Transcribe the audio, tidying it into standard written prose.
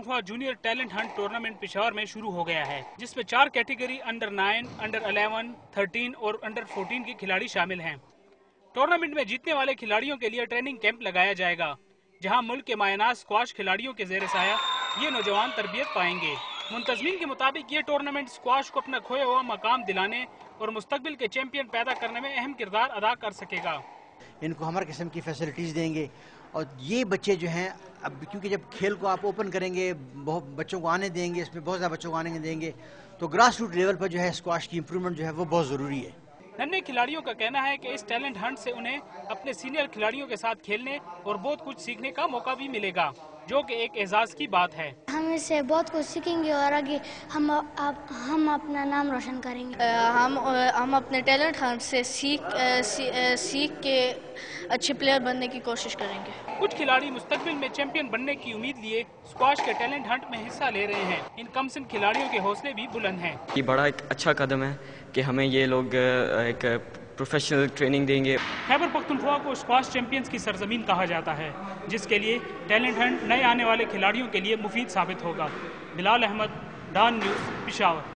Pakhtunkhwa junior talent Hunt tournament Peshawar में शुरू हो गया है, जिसमें 4 कैटेगरी अंडर 9, अंडर 11, 13 और अंडर 14 के खिलाड़ी शामिल हैं। टूर्नामेंट में जीतने वाले खिलाड़ियों के लिए ट्रेनिंग कैंप लगाया जाएगा, जहां मुल्क के मायनाज स्क्वाश खिलाड़ियों के ज़ेर साया ये नौजवान तरबियत पाएंगे। मुंतज़मीन के मुताबिक ये टूर्नामेंट स्क्वाश को अपना खोया हुआ मकाम दिलाने और मुस्तकबिल के चैंपियन पैदा करने में अहम किरदार अदा कर सकेगा। इनको हर किस्म की फैसिलिटीज़ देंगे और ये बच्चे जो हैं, अब क्योंकि जब खेल को आप ओपन करेंगे, बहुत बच्चों को आने देंगे, इसमें बहुत ज़्यादा बच्चों को आने देंगे, तो ग्रास रूट लेवल पर जो है स्क्वाश की इम्प्रूवमेंट जो है वो बहुत ज़रूरी है। नन्हे खिलाड़ियों का कहना है कि इस टैलेंट हंट से उन्हें अपने सीनियर खिलाड़ियों के साथ खेलने और बहुत कुछ सीखने का मौका भी मिलेगा, जो कि एक एजाज की बात है। हम इससे बहुत कुछ सीखेंगे और आगे हम अपना नाम रोशन करेंगे। हम अपने टैलेंट हंट से सीख के अच्छे प्लेयर बनने की कोशिश करेंगे। कुछ खिलाड़ी मुस्तकबिल में चैंपियन बनने की उम्मीद लिए स्क्वाश के टैलेंट हंट में हिस्सा ले रहे हैं। इन कमसिन खिलाड़ियों के हौसले भी बुलंद हैं। ये बड़ा एक अच्छा कदम है कि हमें ये लोग एक प्रोफेशनल ट्रेनिंग देंगे। खैबर पख्तूनख्वा को स्क्वाश चैंपियंस की सरजमीन कहा जाता है, जिसके लिए टैलेंट हंट नए आने वाले खिलाड़ियों के लिए मुफीद साबित होगा। Bilal Ahmad, Dawn News, Peshawar.